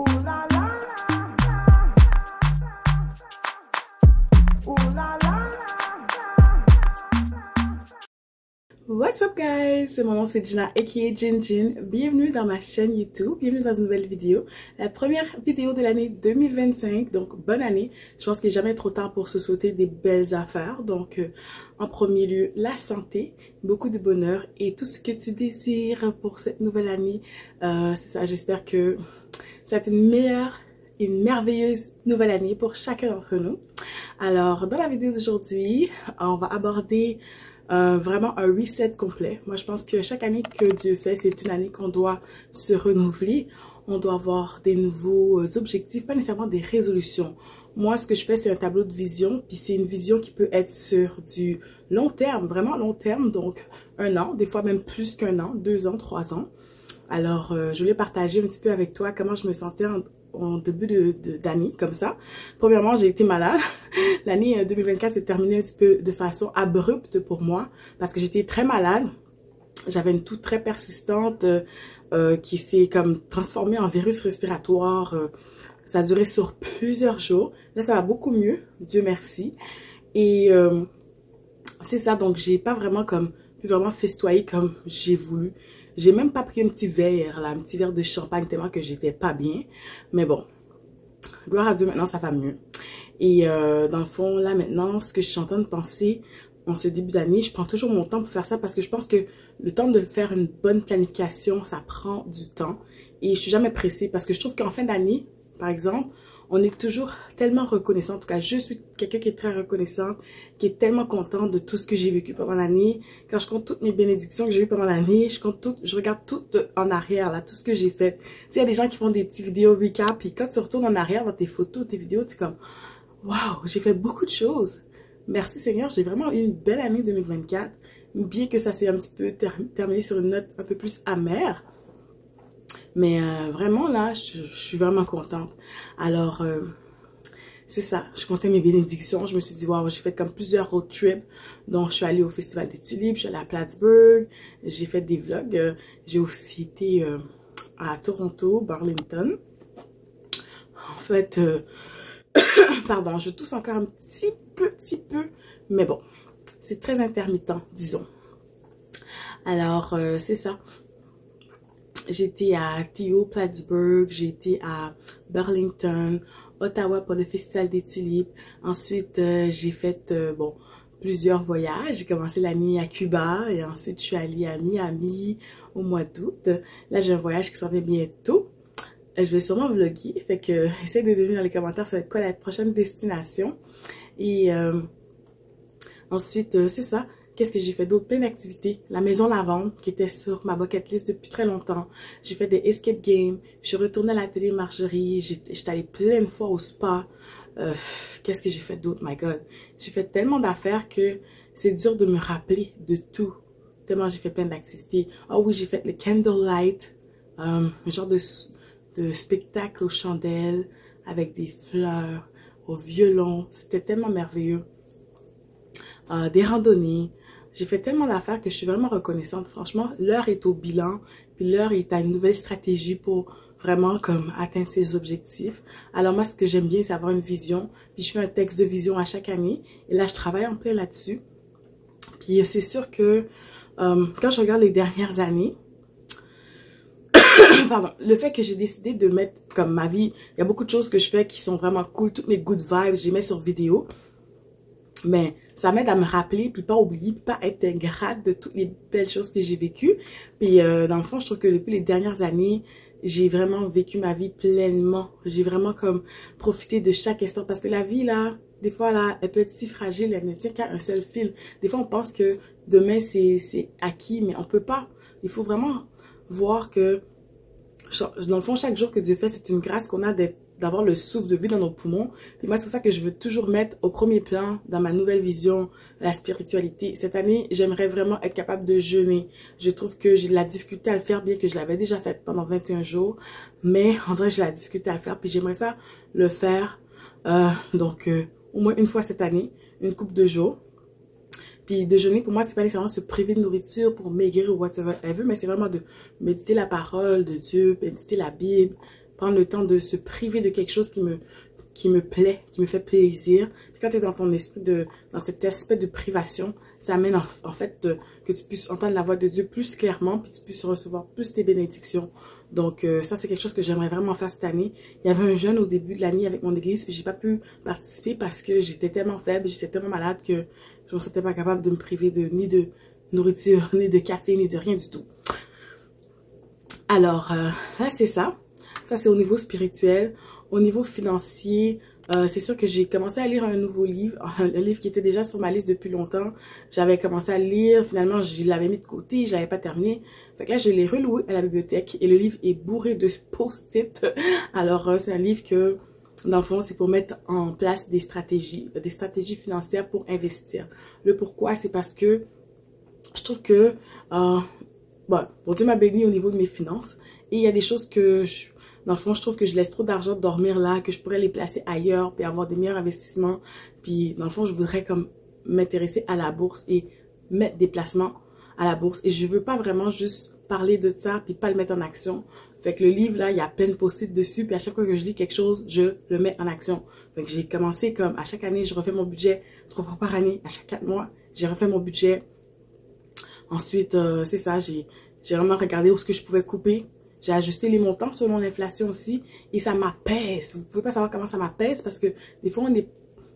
Ooh la la la. Ooh la la la. What's up guys, c'est mon nom c'est Gina aka Gin. Bienvenue dans ma chaîne YouTube, bienvenue dans une nouvelle vidéo. La première vidéo de l'année 2025, donc bonne année. Je pense qu'il n'est jamais trop tard pour se souhaiter des belles affaires. Donc en premier lieu, la santé, beaucoup de bonheur et tout ce que tu désires pour cette nouvelle année. C'est ça, j'espère que ça va être une merveilleuse nouvelle année pour chacun d'entre nous. Alors dans la vidéo d'aujourd'hui, on va aborder vraiment un reset complet. Moi, je pense que chaque année que Dieu fait, c'est une année qu'on doit se renouveler. On doit avoir des nouveaux objectifs, pas nécessairement des résolutions. Moi, ce que je fais, c'est un tableau de vision. Puis c'est une vision qui peut être sur du long terme, vraiment long terme. Donc, 1 an, des fois même plus qu'1 an, 2 ans, 3 ans. Alors, je voulais partager un petit peu avec toi comment je me sentais en début d'année, comme ça. Premièrement, j'ai été malade. L'année 2024 s'est terminée un petit peu de façon abrupte pour moi parce que j'étais très malade. J'avais une toux très persistante qui s'est comme transformée en virus respiratoire. Ça a duré sur plusieurs jours. Là, ça va beaucoup mieux, Dieu merci. Et c'est ça, donc j'ai pas vraiment pu vraiment festoyer comme j'ai voulu. J'ai même pas pris un petit verre, là, un petit verre de champagne tellement que j'étais pas bien. Mais bon, gloire à Dieu, maintenant ça va mieux. Et dans le fond, là maintenant, ce que je suis en train de penser en ce début d'année, je prends toujours mon temps pour faire ça parce que je pense que le temps de faire une bonne planification, ça prend du temps. Et je suis jamais pressée parce que je trouve qu'en fin d'année, par exemple, on est toujours tellement reconnaissant. En tout cas, je suis quelqu'un qui est très reconnaissant, qui est tellement content de tout ce que j'ai vécu pendant l'année. Quand je compte toutes mes bénédictions que j'ai eues pendant l'année, je regarde tout en arrière, là, tout ce que j'ai fait. Tu sais, il y a des gens qui font des petites vidéos recap, puis quand tu retournes en arrière dans tes photos, tes vidéos, tu es comme, waouh, j'ai fait beaucoup de choses. Merci Seigneur, j'ai vraiment eu une belle année 2024, bien que ça s'est un petit peu terminé sur une note un peu plus amère. Mais vraiment là, je suis vraiment contente. Alors, c'est ça. Je comptais mes bénédictions. Je me suis dit, waouh, j'ai fait comme plusieurs road trips. Donc, je suis allée au Festival des Tulipes, je suis allée à Plattsburgh, j'ai fait des vlogs. J'ai aussi été à Toronto, Burlington. En fait, pardon, je tousse encore un petit peu. Mais bon, c'est très intermittent, disons. Alors, c'est ça. J'étais à Théo, Plattsburgh, j'ai été à Burlington, Ottawa pour le Festival des Tulipes. Ensuite, j'ai fait plusieurs voyages. J'ai commencé l'année à Cuba et ensuite je suis allée à Miami au mois d'août. Là, j'ai un voyage qui s'en vient bientôt. Je vais sûrement vlogger, fait que essayez de deviner dans les commentaires ça va être quoi la prochaine destination. Et ensuite, c'est ça. Qu'est-ce que j'ai fait d'autre? Plein d'activités. La maison lavande qui était sur ma bucket list depuis très longtemps. J'ai fait des escape games. Je suis retournée à l'atelier Marjorie. J'étais allée plein de fois au spa. Qu'est-ce que j'ai fait d'autre? My God. J'ai fait tellement d'affaires que c'est dur de me rappeler de tout. Tellement j'ai fait plein d'activités. Oh oui, j'ai fait le candlelight. Un genre de spectacle aux chandelles avec des fleurs, au violon. C'était tellement merveilleux. Des randonnées. J'ai fait tellement d'affaires que je suis vraiment reconnaissante. Franchement, l'heure est au bilan. Puis l'heure est à une nouvelle stratégie pour vraiment comme atteindre ses objectifs. Alors moi, ce que j'aime bien, c'est avoir une vision. Puis je fais un texte de vision à chaque année. Et là, je travaille en plein là-dessus. Puis c'est sûr que quand je regarde les dernières années, pardon, le fait que j'ai décidé de mettre comme ma vie, il y a beaucoup de choses que je fais qui sont vraiment cool. Toutes mes good vibes, je les mets sur vidéo. Mais ça m'aide à me rappeler, puis pas oublier, puis pas être ingrate de toutes les belles choses que j'ai vécues. Puis dans le fond, je trouve que depuis les dernières années, j'ai vraiment vécu ma vie pleinement. J'ai vraiment comme profité de chaque instant. Parce que la vie, là, des fois, là, elle peut être si fragile, elle ne tient qu'à un seul fil. Des fois, on pense que demain, c'est acquis, mais on peut pas. Il faut vraiment voir que, dans le fond, chaque jour que Dieu fait, c'est une grâce qu'on a d'avoir le souffle de vie dans nos poumons. Et moi, c'est pour ça que je veux toujours mettre au premier plan, dans ma nouvelle vision, la spiritualité. Cette année, j'aimerais vraiment être capable de jeûner. Je trouve que j'ai de la difficulté à le faire, bien que je l'avais déjà fait pendant 21 jours. Mais on dirait que j'ai la difficulté à le faire. Puis j'aimerais ça le faire, au moins une fois cette année, une couple de jours. Puis déjeuner, pour moi, c'est pas nécessairement se priver de nourriture pour maigrir ou whatever, mais c'est vraiment de méditer la parole de Dieu, méditer la Bible, prendre le temps de se priver de quelque chose qui me plaît, qui me fait plaisir. Puis quand tu es dans ton esprit dans cet aspect de privation, ça amène en fait que tu puisses entendre la voix de Dieu plus clairement, puis tu puisses recevoir plus tes bénédictions. Donc ça, c'est quelque chose que j'aimerais vraiment faire cette année. Il y avait un jeûne au début de l'année avec mon église, puis j'ai pas pu participer parce que j'étais tellement faible, j'étais tellement malade que je ne sentais pas capable de me priver ni de nourriture, ni de café, ni de rien du tout. Alors, là, c'est ça. Ça, c'est au niveau spirituel. Au niveau financier, c'est sûr que j'ai commencé à lire un nouveau livre, un livre qui était déjà sur ma liste depuis longtemps. J'avais commencé à le lire, finalement, je l'avais mis de côté, je l'avais pas terminé. Fait que là, je l'ai reloué à la bibliothèque et le livre est bourré de post-it. Alors, c'est un livre que, dans le fond, c'est pour mettre en place des stratégies financières pour investir. Le pourquoi, c'est parce que je trouve que, bon, Dieu m'a béni au niveau de mes finances et il y a des choses que dans le fond, je trouve que je laisse trop d'argent dormir là, que je pourrais les placer ailleurs, puis avoir des meilleurs investissements. Puis, dans le fond, je voudrais comme m'intéresser à la bourse et mettre des placements à la bourse. Et je veux pas vraiment juste parler de ça, puis pas le mettre en action. Fait que le livre, là, il y a plein de post-it dessus, puis à chaque fois que je lis quelque chose, je le mets en action. Fait que j'ai commencé comme, à chaque année, je refais mon budget 3 fois par année, à chaque 4 mois, j'ai refait mon budget. Ensuite, c'est ça, j'ai vraiment regardé où ce que je pouvais couper. J'ai ajusté les montants selon l'inflation aussi et ça m'apaise. Vous pouvez pas savoir comment ça m'apaise parce que des fois, on est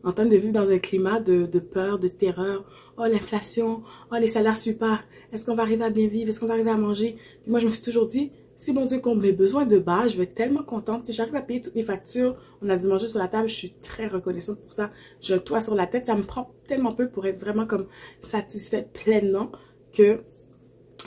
en train de vivre dans un climat de peur, de terreur. Oh, l'inflation, oh, les salaires suivent pas. Est-ce qu'on va arriver à bien vivre? Est-ce qu'on va arriver à manger? Puis moi, je me suis toujours dit, si bon Dieu comble mes besoins de base, je vais être tellement contente. Si j'arrive à payer toutes mes factures, on a du manger sur la table, je suis très reconnaissante pour ça. J'ai un toit sur la tête, ça me prend tellement peu pour être vraiment comme satisfaite pleinement que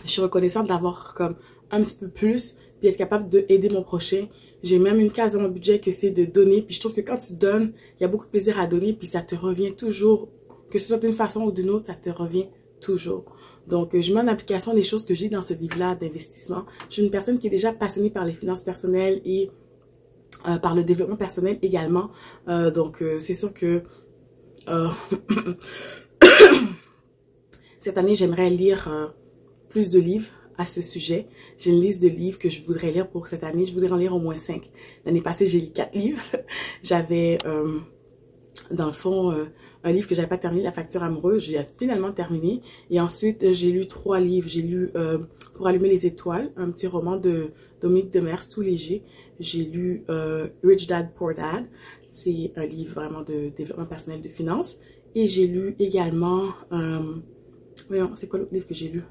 je suis reconnaissante d'avoir comme un petit peu plus puis être capable d'aider mon prochain. J'ai même une case dans mon budget que c'est de donner. Puis je trouve que quand tu donnes, il y a beaucoup de plaisir à donner. Puis ça te revient toujours. Que ce soit d'une façon ou d'une autre, ça te revient toujours. Donc, je mets en application les choses que j'ai dans ce livre-là d'investissement. Je suis une personne qui est déjà passionnée par les finances personnelles et par le développement personnel également. Donc, c'est sûr que cette année, j'aimerais lire plus de livres à ce sujet. J'ai une liste de livres que je voudrais lire pour cette année. Je voudrais en lire au moins 5. L'année passée, j'ai lu 4 livres. J'avais, dans le fond, un livre que j'avais pas terminé, La facture amoureuse. J'ai finalement terminé. Et ensuite, j'ai lu 3 livres. J'ai lu Pour allumer les étoiles, un petit roman de Dominique Demers, tout léger. J'ai lu Rich Dad, Poor Dad. C'est un livre vraiment de développement personnel de finances. Et j'ai lu également... voyons, c'est quoi l'autre livre que j'ai lu?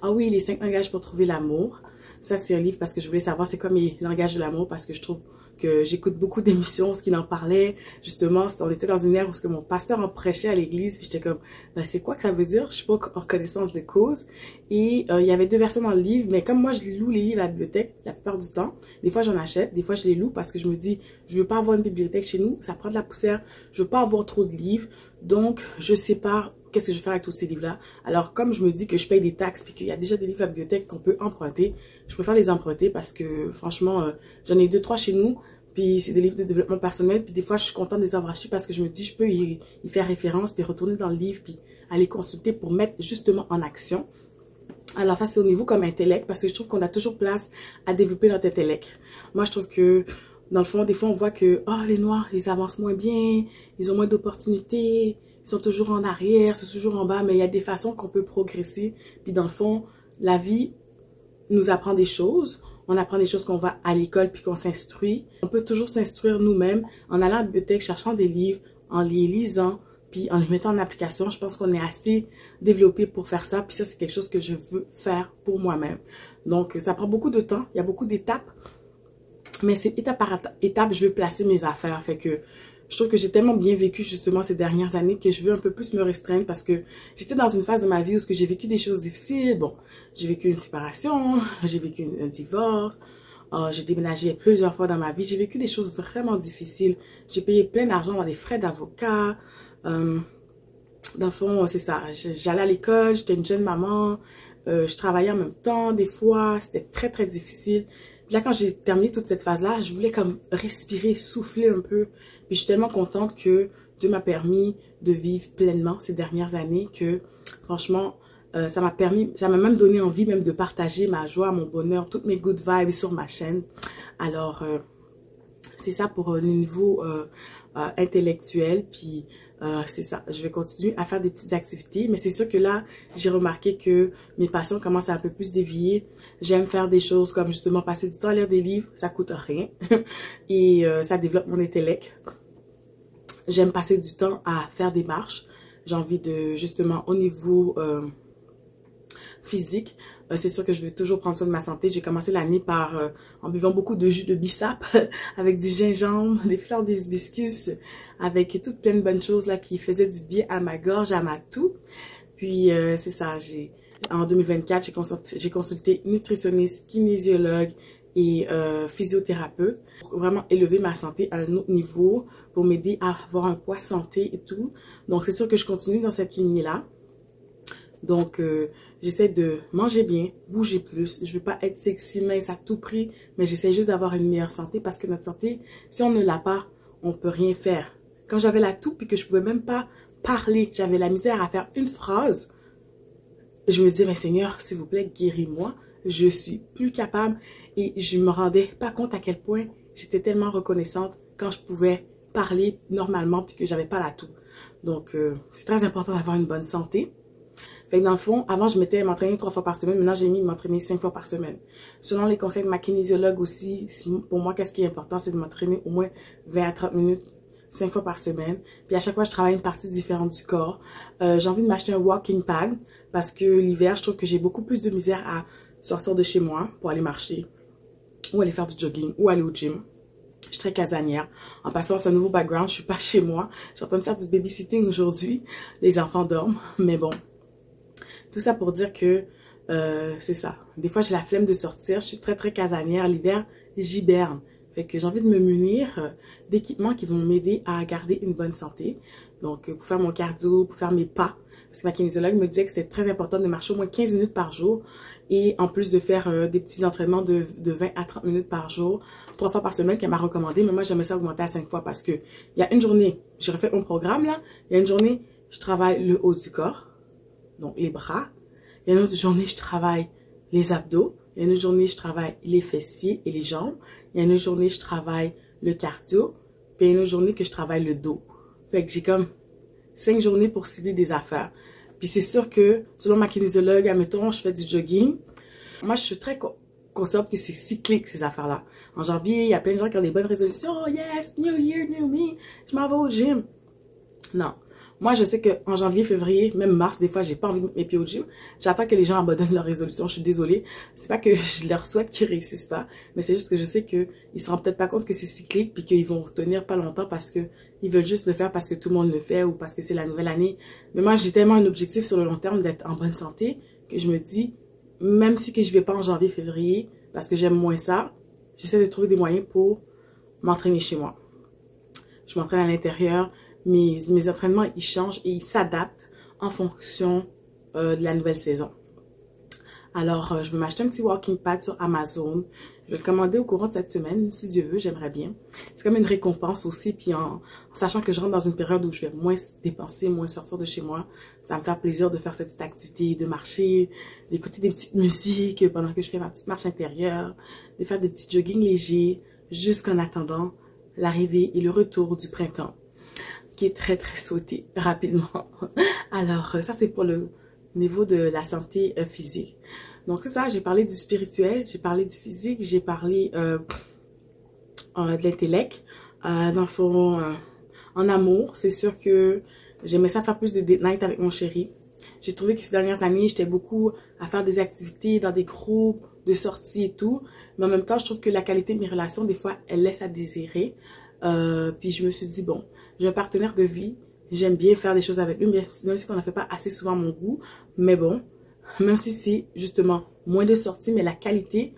Ah oui, les 5 langages pour trouver l'amour. Ça, c'est un livre parce que je voulais savoir c'est quoi mes langages de l'amour parce que je trouve que j'écoute beaucoup d'émissions, ce qui en parlait. Justement, on était dans une ère où ce que mon pasteur en prêchait à l'église. Puis j'étais comme, ben, c'est quoi que ça veut dire? Je suis pas en connaissance de cause. Et il y avait 2 versions dans le livre. Mais comme moi, je loue les livres à la bibliothèque la plupart du temps. Des fois, j'en achète. Des fois, je les loue parce que je me dis, je veux pas avoir une bibliothèque chez nous. Ça prend de la poussière. Je veux pas avoir trop de livres. Donc, je sais pas qu'est-ce que je vais faire avec tous ces livres-là. Alors, comme je me dis que je paye des taxes puis qu'il y a déjà des livres à la bibliothèque qu'on peut emprunter, je préfère les emprunter parce que, franchement, j'en ai 2-3 chez nous. Puis, c'est des livres de développement personnel. Puis, des fois, je suis contente de les avoir achetés parce que je me dis, je peux y faire référence puis retourner dans le livre puis aller consulter pour mettre justement en action. Alors, ça, c'est au niveau comme intellect parce que je trouve qu'on a toujours place à développer notre intellect. Moi, je trouve que dans le fond, des fois, on voit que oh, les Noirs, ils avancent moins bien, ils ont moins d'opportunités, ils sont toujours en arrière, ils sont toujours en bas, mais il y a des façons qu'on peut progresser. Puis dans le fond, la vie nous apprend des choses. On apprend des choses qu'on va à l'école puis qu'on s'instruit. On peut toujours s'instruire nous-mêmes en allant à la bibliothèque, cherchant des livres, en les lisant, puis en les mettant en application. Je pense qu'on est assez développé pour faire ça. Puis ça, c'est quelque chose que je veux faire pour moi-même. Donc, ça prend beaucoup de temps. Il y a beaucoup d'étapes. Mais c'est étape par étape, je veux placer mes affaires. Fait que je trouve que j'ai tellement bien vécu justement ces dernières années que je veux un peu plus me restreindre parce que j'étais dans une phase de ma vie où j'ai vécu des choses difficiles. Bon, j'ai vécu une séparation, j'ai vécu un divorce, j'ai déménagé plusieurs fois dans ma vie. J'ai vécu des choses vraiment difficiles. J'ai payé plein d'argent dans des frais d'avocat. Dans le fond, c'est ça. J'allais à l'école, j'étais une jeune maman. Je travaillais en même temps des fois. C'était très, très difficile. Puis là, quand j'ai terminé toute cette phase-là, je voulais comme respirer, souffler un peu. Puis je suis tellement contente que Dieu m'a permis de vivre pleinement ces dernières années que franchement, ça m'a même donné envie même de partager ma joie, mon bonheur, toutes mes good vibes sur ma chaîne. Alors, c'est ça pour le niveau intellectuel. Puis, c'est ça. Je vais continuer à faire des petites activités. Mais c'est sûr que là, j'ai remarqué que mes passions commencent à un peu plus dévier. J'aime faire des choses comme justement passer du temps à lire des livres. Ça coûte rien. Et ça développe mon intellect. J'aime passer du temps à faire des marches. J'ai envie de, justement, au niveau physique, c'est sûr que je vais toujours prendre soin de ma santé. J'ai commencé l'année par en buvant beaucoup de jus de bissap avec du gingembre, des fleurs d'hibiscus, avec toutes plein de bonnes choses là qui faisaient du bien à ma gorge, à ma toux. Puis c'est ça, en 2024, j'ai consulté nutritionniste, kinésiologue et physiothérapeute pour vraiment élever ma santé à un autre niveau, pour m'aider à avoir un poids santé et tout. Donc c'est sûr que je continue dans cette lignée-là. Donc, j'essaie de manger bien, bouger plus. Je veux pas être sexy, mince à tout prix, mais j'essaie juste d'avoir une meilleure santé parce que notre santé, si on ne l'a pas, on peut rien faire. Quand j'avais la toux puis que je pouvais même pas parler, j'avais la misère à faire une phrase, je me disais, mais Seigneur, s'il vous plaît, guéris-moi. Je suis plus capable et je me rendais pas compte à quel point j'étais tellement reconnaissante quand je pouvais parler normalement puis que j'avais pas la toux. Donc, c'est très important d'avoir une bonne santé. Fait que dans le fond, avant, je m'étais m'entraîner 3 fois par semaine. Maintenant, j'ai mis m'entraîner 5 fois par semaine. Selon les conseils de ma kinésiologue aussi, pour moi, qu'est-ce qui est important, c'est de m'entraîner au moins 20 à 30 minutes 5 fois par semaine. Puis à chaque fois, je travaille une partie différente du corps. J'ai envie de m'acheter un walking pad parce que l'hiver, je trouve que j'ai beaucoup plus de misère à sortir de chez moi pour aller marcher ou aller faire du jogging ou aller au gym. Je suis très casanière. En passant, c'est un nouveau background. Je suis pas chez moi. Je suis en train de faire du babysitting aujourd'hui. Les enfants dorment, mais bon. Tout ça pour dire que c'est ça. Des fois, j'ai la flemme de sortir. Je suis très, très casanière. L'hiver, j'hiberne. Fait que j'ai envie de me munir d'équipements qui vont m'aider à garder une bonne santé. Donc, pour faire mon cardio, pour faire mes pas. Parce que ma kinésiologue me disait que c'était très important de marcher au moins 15 minutes par jour. Et en plus de faire des petits entraînements de 20 à 30 minutes par jour, 3 fois par semaine qu'elle m'a recommandé. Mais moi, j'aimerais ça augmenter à 5 fois parce que il y a une journée, j'ai refait mon programme là. Il y a une journée, je travaille le haut du corps. Donc, les bras. Il y a une autre journée, je travaille les abdos. Il y a une autre journée, je travaille les fessiers et les jambes. Il y a une autre journée, je travaille le cardio. Puis il y a une autre journée que je travaille le dos. Fait que j'ai comme 5 journées pour cibler des affaires. Puis c'est sûr que, selon ma kinésiologue, admettons, je fais du jogging. Moi, je suis très consciente que c'est cyclique, ces affaires-là. En janvier, il y a plein de gens qui ont des bonnes résolutions. Oh yes, new year, new me. Je m'en vais au gym. Non. Moi, je sais qu'en janvier, février, même mars, des fois, j'ai pas envie de mettre mes pieds au gym. J'attends que les gens abandonnent leur résolution. Je suis désolée. C'est pas que je leur souhaite qu'ils réussissent pas, mais c'est juste que je sais qu'ils se rendent peut-être pas compte que c'est cyclique puis qu'ils vont tenir pas longtemps parce que ils veulent juste le faire parce que tout le monde le fait ou parce que c'est la nouvelle année. Mais moi, j'ai tellement un objectif sur le long terme d'être en bonne santé que je me dis, même si que je vais pas en janvier, février, parce que j'aime moins ça, j'essaie de trouver des moyens pour m'entraîner chez moi. Je m'entraîne à l'intérieur. Mes entraînements, ils changent et ils s'adaptent en fonction de la nouvelle saison. Alors, je vais m'acheter un petit walking pad sur Amazon. Je vais le commander au courant de cette semaine, si Dieu veut, j'aimerais bien. C'est comme une récompense aussi, puis en sachant que je rentre dans une période où je vais moins dépenser, moins sortir de chez moi, ça va me faire plaisir de faire cette petite activité, de marcher, d'écouter des petites musiques pendant que je fais ma petite marche intérieure, de faire des petits joggings légers, jusqu'en attendant l'arrivée et le retour du printemps, qui est très très souhaité rapidement. Alors ça c'est pour le niveau de la santé physique. Donc c'est ça, j'ai parlé du spirituel, j'ai parlé du physique, j'ai parlé de l'intellect. Dans le fond, en amour, c'est sûr que j'aimais ça faire plus de date night avec mon chéri. J'ai trouvé que ces dernières années, j'étais beaucoup à faire des activités dans des groupes, de sorties et tout. Mais en même temps, je trouve que la qualité de mes relations, des fois, elle laisse à désirer. Puis je me suis dit, bon, j'ai un partenaire de vie, j'aime bien faire des choses avec lui, même si on n'en fait pas assez souvent à mon goût. Mais bon, même si c'est justement moins de sorties, mais la qualité,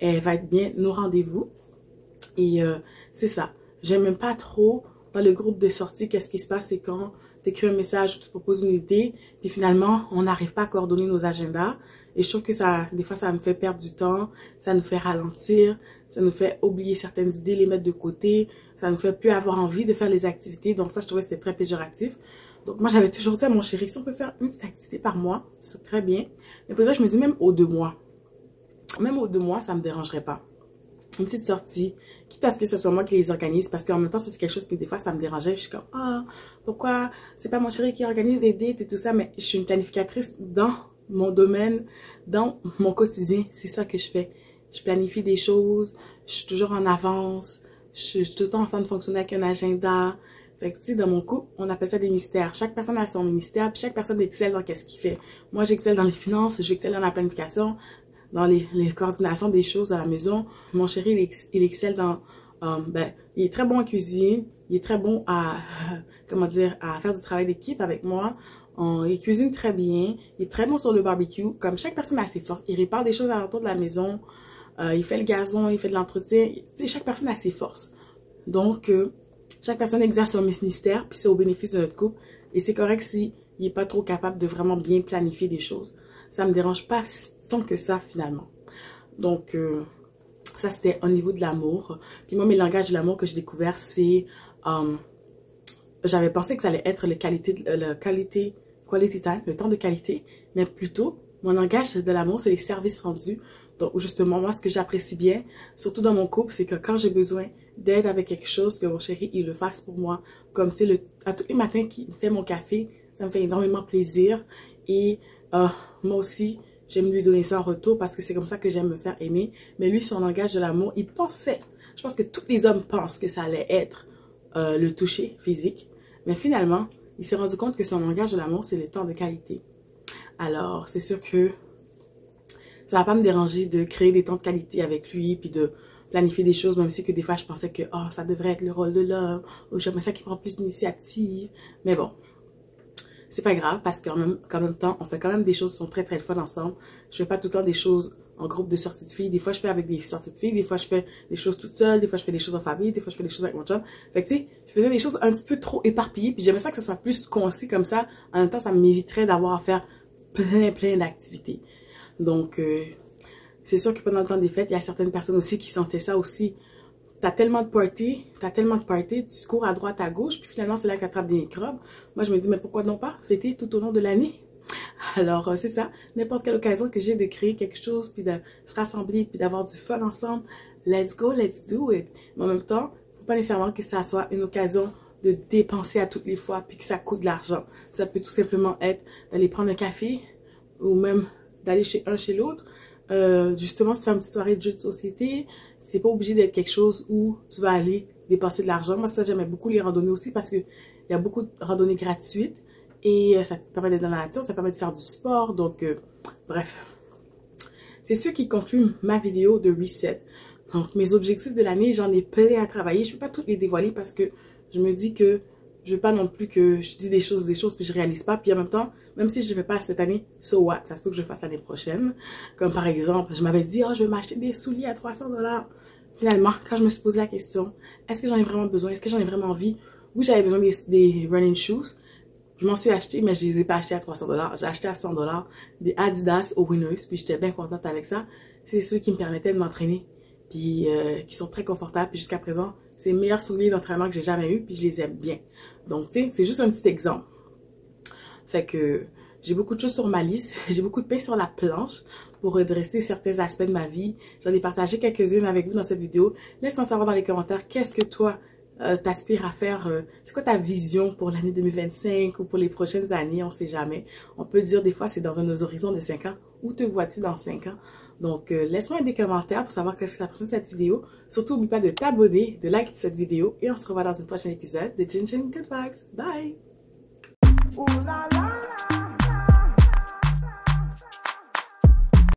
elle va être bien au rendez-vous. Et c'est ça. J'aime même pas trop dans le groupe de sorties, qu'est-ce qui se passe, c'est quand tu écris un message, tu te proposes une idée, puis finalement, on n'arrive pas à coordonner nos agendas. Et je trouve que ça, des fois, ça me fait perdre du temps, ça nous fait ralentir, ça nous fait oublier certaines idées, les mettre de côté, ça nous fait plus avoir envie de faire les activités. Donc ça, je trouvais que c'était très péjoratif. Donc moi, j'avais toujours dit à mon chéri, si on peut faire une petite activité par mois, c'est très bien. Mais pour vrai, je me dis même au 2 mois. Même au 2 mois, ça me dérangerait pas. une petite sortie, quitte à ce que ce soit moi qui les organise, parce qu'en même temps, c'est quelque chose qui des fois, ça me dérangeait. Je suis comme, ah, pourquoi c'est pas mon chéri qui organise les dates et tout ça, mais je suis une planificatrice dans mon domaine, dans mon quotidien, c'est ça que je fais. Je planifie des choses, je suis toujours en avance, je suis tout le temps en train de fonctionner avec un agenda. Fait que, tu sais, dans mon couple, on appelle ça des mystères. Chaque personne a son ministère, puis chaque personne excelle dans qu'est-ce qu'il fait. Moi, j'excelle dans les finances, j'excelle dans la planification, dans les coordinations des choses à la maison. Mon chéri, il excelle dans... il est très bon en cuisine, il est très bon à, comment dire, à faire du travail d'équipe avec moi. Il cuisine très bien, il est très bon sur le barbecue. Comme chaque personne a ses forces, il répare des choses à l'entour de la maison, il fait le gazon, il fait de l'entretien. Tu sais, chaque personne a ses forces. Donc, chaque personne exerce son ministère, puis c'est au bénéfice de notre couple. Et c'est correct s'il n'est pas trop capable de vraiment bien planifier des choses. Ça me dérange pas tant que ça, finalement. Donc, ça, c'était au niveau de l'amour. Puis moi, mes langages de l'amour que j'ai découvert, c'est... j'avais pensé que ça allait être quality time, le temps de qualité. Mais plutôt, mon langage de l'amour, c'est les services rendus. Donc, justement, moi, ce que j'apprécie bien, surtout dans mon couple, c'est que quand j'ai besoin d'aide avec quelque chose, que mon chéri, il le fasse pour moi. Comme, tu sais, à tous les matins qu'il fait mon café, ça me fait énormément plaisir. Et moi aussi, j'aime lui donner ça en retour parce que c'est comme ça que j'aime me faire aimer. Mais lui, son langage de l'amour, il pensait, je pense que tous les hommes pensent que ça allait être le toucher physique. Mais finalement, il s'est rendu compte que son langage de l'amour, c'est le temps de qualité. Alors, c'est sûr que ça va pas me déranger de créer des temps de qualité avec lui, puis de planifier des choses, même si que des fois, je pensais que oh, ça devrait être le rôle de l'homme, ou j'aimerais ça qu'il prend plus d'initiative. Mais bon, c'est pas grave, parce qu'en même temps, on fait quand même des choses qui sont très, très fun ensemble. Je fais pas tout le temps des choses en groupe de sorties de filles. Des fois, je fais avec des sorties de filles. Des fois, je fais des choses toute seule. Des fois, je fais des choses en famille. Des fois, je fais des choses avec mon chum. Fait que, tu sais, je faisais des choses un petit peu trop éparpillées. Puis j'aimais ça que ce soit plus concis comme ça. En même temps, ça m'éviterait d'avoir à faire plein d'activités. Donc, c'est sûr que pendant le temps des fêtes, il y a certaines personnes aussi qui sentaient ça aussi. T'as tellement de parties, tu cours à droite, à gauche, puis finalement, c'est là que tu attrapes des microbes. Moi, je me dis, mais pourquoi non pas fêter tout au long de l'année? Alors, c'est ça. N'importe quelle occasion que j'ai de créer quelque chose, puis de se rassembler, puis d'avoir du fun ensemble, let's go, let's do it. Mais en même temps, faut pas nécessairement que ça soit une occasion de dépenser à toutes les fois, puis que ça coûte de l'argent. Ça peut tout simplement être d'aller prendre un café, ou même d'aller chez l'autre. Justement, si tu fais une petite soirée de jeux de société, c'est pas obligé d'être quelque chose où tu vas aller dépenser de l'argent. Moi, ça, j'aimais beaucoup les randonnées aussi parce que il y a beaucoup de randonnées gratuites et ça te permet d'être dans la nature, ça permet de faire du sport. Donc, bref. C'est ce qui conclut ma vidéo de reset. Donc, mes objectifs de l'année, j'en ai plein à travailler. Je ne peux pas toutes les dévoiler parce que je me dis que je veux pas non plus que je dis des choses puis je réalise pas. Puis en même temps, même si je ne le fais pas cette année, so what? Ça se peut que je le fasse l'année prochaine. Comme par exemple, je m'avais dit, oh, je vais m'acheter des souliers à 300 $. Finalement, quand je me suis posé la question, est-ce que j'en ai vraiment besoin? Est-ce que j'en ai vraiment envie? Oui, j'avais besoin des running shoes. Je m'en suis acheté, mais je les ai pas achetés à 300 $. J'ai acheté à 100 $ des Adidas aux Winners. Puis j'étais bien contente avec ça. C'est ceux qui me permettaient de m'entraîner. Puis qui sont très confortables. Puis jusqu'à présent, c'est les meilleurs souliers d'entraînement que j'ai jamais eu. Puis je les aime bien. Donc, tu sais, c'est juste un petit exemple. Fait que j'ai beaucoup de choses sur ma liste. J'ai beaucoup de pain sur la planche pour redresser certains aspects de ma vie. J'en ai partagé quelques-unes avec vous dans cette vidéo. Laisse-moi savoir dans les commentaires qu'est-ce que toi t'aspires à faire. C'est quoi ta vision pour l'année 2025 ou pour les prochaines années? On sait jamais. On peut dire des fois c'est dans un horizon de 5 ans. Où te vois-tu dans 5 ans? Donc, laisse-moi des commentaires pour savoir qu'est-ce que tu as pensé de cette vidéo. Surtout, n'oublie pas de t'abonner, de liker cette vidéo. Et on se revoit dans un prochain épisode de Gin Good Vibes. Bye!